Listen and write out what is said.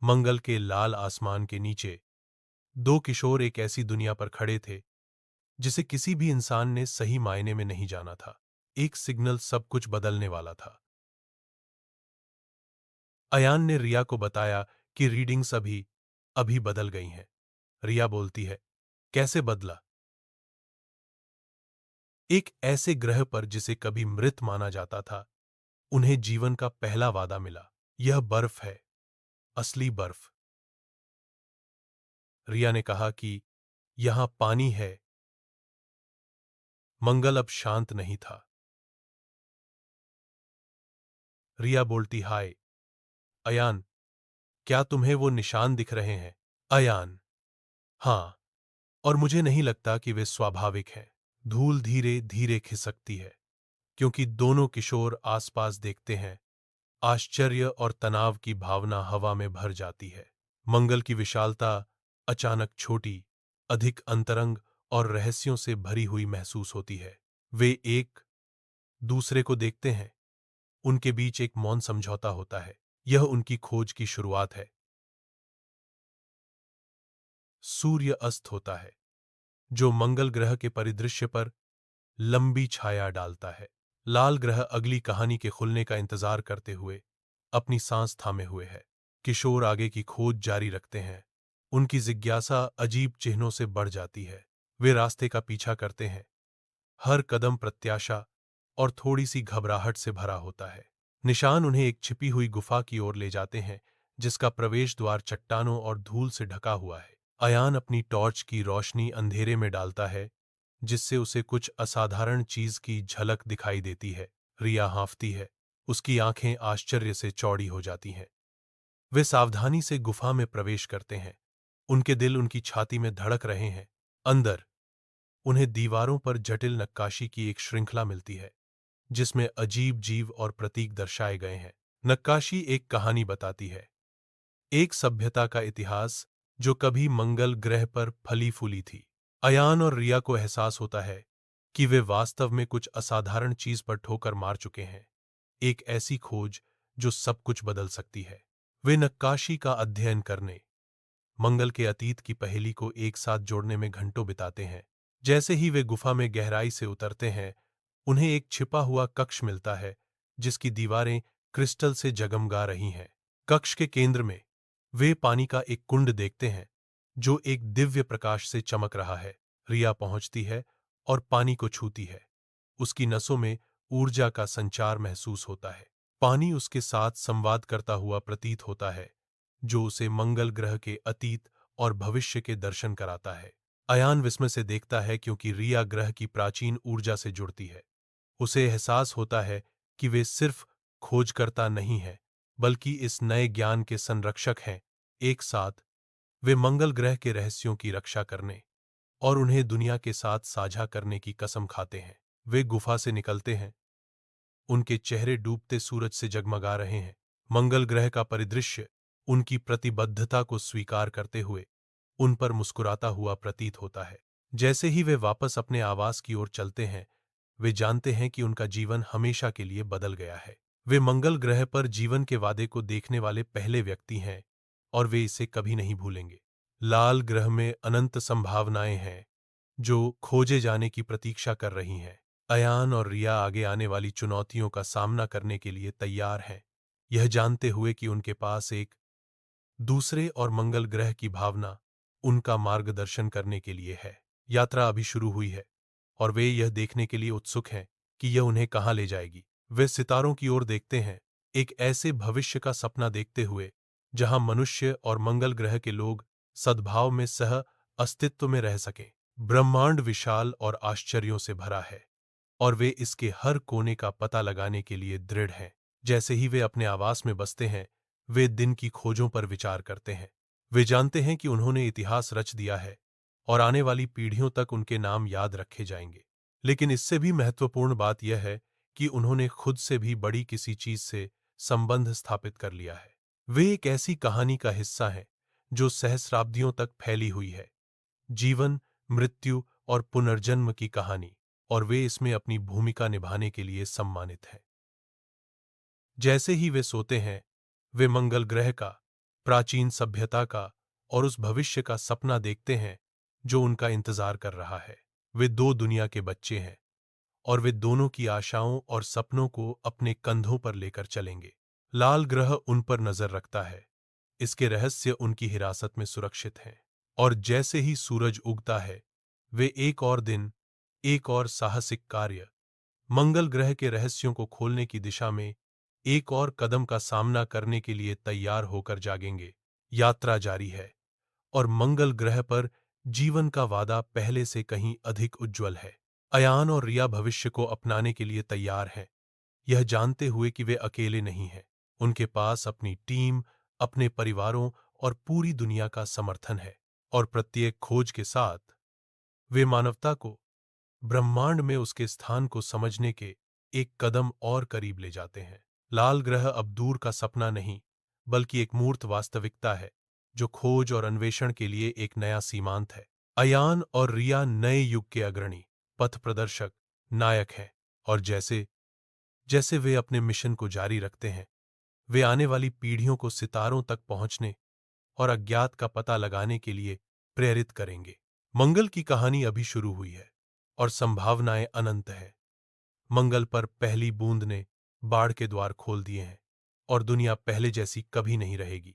मंगल के लाल आसमान के नीचे दो किशोर एक ऐसी दुनिया पर खड़े थे जिसे किसी भी इंसान ने सही मायने में नहीं जाना था। एक सिग्नल सब कुछ बदलने वाला था। अयान ने रिया को बताया कि रीडिंग्स अभी अभी बदल गई हैं। रिया बोलती है, कैसे बदला? एक ऐसे ग्रह पर जिसे कभी मृत माना जाता था, उन्हें जीवन का पहला वादा मिला। यह बर्फ है, असली बर्फ। रिया ने कहा कि यहां पानी है। मंगल अब शांत नहीं था। रिया बोलती, हाय अयान, क्या तुम्हें वो निशान दिख रहे हैं? अयान, हां, और मुझे नहीं लगता कि वे स्वाभाविक हैं। धूल धीरे धीरे खिसकती है क्योंकि दोनों किशोर आसपास देखते हैं। आश्चर्य और तनाव की भावना हवा में भर जाती है। मंगल की विशालता अचानक छोटी, अधिक अंतरंग और रहस्यों से भरी हुई महसूस होती है। वे एक दूसरे को देखते हैं। उनके बीच एक मौन समझौता होता है। यह उनकी खोज की शुरुआत है। सूर्य अस्त होता है, जो मंगल ग्रह के परिदृश्य पर लंबी छाया डालता है। लाल ग्रह अगली कहानी के खुलने का इंतजार करते हुए अपनी सांस थामे हुए है। किशोर आगे की खोज जारी रखते हैं। उनकी जिज्ञासा अजीब चिन्हों से बढ़ जाती है। वे रास्ते का पीछा करते हैं। हर कदम प्रत्याशा और थोड़ी सी घबराहट से भरा होता है। निशान उन्हें एक छिपी हुई गुफा की ओर ले जाते हैं, जिसका प्रवेश द्वार चट्टानों और धूल से ढका हुआ है। अयान अपनी टॉर्च की रोशनी अंधेरे में डालता है, जिससे उसे कुछ असाधारण चीज की झलक दिखाई देती है। रिया हाँफती है। उसकी आंखें आश्चर्य से चौड़ी हो जाती हैं। वे सावधानी से गुफा में प्रवेश करते हैं। उनके दिल उनकी छाती में धड़क रहे हैं। अंदर उन्हें दीवारों पर जटिल नक्काशी की एक श्रृंखला मिलती है, जिसमें अजीब जीव और प्रतीक दर्शाए गए हैं। नक्काशी एक कहानी बताती है, एक सभ्यता का इतिहास जो कभी मंगल ग्रह पर फली फूली थी। अयान और रिया को एहसास होता है कि वे वास्तव में कुछ असाधारण चीज पर ठोकर मार चुके हैं। एक ऐसी खोज जो सब कुछ बदल सकती है। वे नक्काशी का अध्ययन करने, मंगल के अतीत की पहेली को एक साथ जोड़ने में घंटों बिताते हैं। जैसे ही वे गुफा में गहराई से उतरते हैं, उन्हें एक छिपा हुआ कक्ष मिलता है, जिसकी दीवारें क्रिस्टल से जगमगा रही हैं। कक्ष के केंद्र में वे पानी का एक कुंड देखते हैं, जो एक दिव्य प्रकाश से चमक रहा है। रिया पहुंचती है और पानी को छूती है। उसकी नसों में ऊर्जा का संचार महसूस होता है। पानी उसके साथ संवाद करता हुआ प्रतीत होता है, जो उसे मंगल ग्रह के अतीत और भविष्य के दर्शन कराता है। अयान विस्मय से देखता है क्योंकि रिया ग्रह की प्राचीन ऊर्जा से जुड़ती है। उसे एहसास होता है कि वे सिर्फ खोजकर्ता नहीं हैं, बल्कि इस नए ज्ञान के संरक्षक हैं। एक साथ वे मंगल ग्रह के रहस्यों की रक्षा करने और उन्हें दुनिया के साथ साझा करने की कसम खाते हैं। वे गुफा से निकलते हैं। उनके चेहरे डूबते सूरज से जगमगा रहे हैं। मंगल ग्रह का परिदृश्य उनकी प्रतिबद्धता को स्वीकार करते हुए उन पर मुस्कुराता हुआ प्रतीत होता है। जैसे ही वे वापस अपने आवास की ओर चलते हैं, वे जानते हैं कि उनका जीवन हमेशा के लिए बदल गया है। वे मंगल ग्रह पर जीवन के वादे को देखने वाले पहले व्यक्ति हैं और वे इसे कभी नहीं भूलेंगे। लाल ग्रह में अनंत संभावनाएं हैं जो खोजे जाने की प्रतीक्षा कर रही हैं। अयान और रिया आगे आने वाली चुनौतियों का सामना करने के लिए तैयार हैं, यह जानते हुए कि उनके पास एक दूसरे और मंगल ग्रह की भावना उनका मार्गदर्शन करने के लिए है। यात्रा अभी शुरू हुई है और वे यह देखने के लिए उत्सुक हैं कि यह उन्हें कहाँ ले जाएगी। वे सितारों की ओर देखते हैं, एक ऐसे भविष्य का सपना देखते हुए जहां मनुष्य और मंगल ग्रह के लोग सद्भाव में सह अस्तित्व में रह सकें। ब्रह्मांड विशाल और आश्चर्यों से भरा है और वे इसके हर कोने का पता लगाने के लिए दृढ़ हैं। जैसे ही वे अपने आवास में बसते हैं, वे दिन की खोजों पर विचार करते हैं। वे जानते हैं कि उन्होंने इतिहास रच दिया है और आने वाली पीढ़ियों तक उनके नाम याद रखे जाएंगे। लेकिन इससे भी महत्वपूर्ण बात यह है कि उन्होंने खुद से भी बड़ी किसी चीज से संबंध स्थापित कर लिया है। वे एक ऐसी कहानी का हिस्सा हैं जो सहस्राब्दियों तक फैली हुई है। जीवन, मृत्यु और पुनर्जन्म की कहानी, और वे इसमें अपनी भूमिका निभाने के लिए सम्मानित हैं। जैसे ही वे सोते हैं, वे मंगल ग्रह का प्राचीन सभ्यता का और उस भविष्य का सपना देखते हैं जो उनका इंतजार कर रहा है। वे दो दुनिया के बच्चे हैं और वे दोनों की आशाओं और सपनों को अपने कंधों पर लेकर चलेंगे। लाल ग्रह उन पर नजर रखता है, इसके रहस्य उनकी हिरासत में सुरक्षित हैं। और जैसे ही सूरज उगता है, वे एक और दिन, एक और साहसिक कार्य, मंगल ग्रह के रहस्यों को खोलने की दिशा में एक और कदम का सामना करने के लिए तैयार होकर जागेंगे। यात्रा जारी है और मंगल ग्रह पर जीवन का वादा पहले से कहीं अधिक उज्जवल है। अयान और रिया भविष्य को अपनाने के लिए तैयार हैं, यह जानते हुए कि वे अकेले नहीं हैं। उनके पास अपनी टीम, अपने परिवारों और पूरी दुनिया का समर्थन है। और प्रत्येक खोज के साथ वे मानवता को ब्रह्मांड में उसके स्थान को समझने के एक कदम और करीब ले जाते हैं। लाल ग्रह अब दूर का सपना नहीं, बल्कि एक मूर्त वास्तविकता है जो खोज और अन्वेषण के लिए एक नया सीमांत है। अयान और रिया नए युग के अग्रणी, पथ प्रदर्शक, नायक हैं। और जैसे जैसे वे अपने मिशन को जारी रखते हैं, वे आने वाली पीढ़ियों को सितारों तक पहुंचने और अज्ञात का पता लगाने के लिए प्रेरित करेंगे। मंगल की कहानी अभी शुरू हुई है और संभावनाएं अनंत हैं। मंगल पर पहली बूंद ने बाढ़ के द्वार खोल दिए हैं और दुनिया पहले जैसी कभी नहीं रहेगी।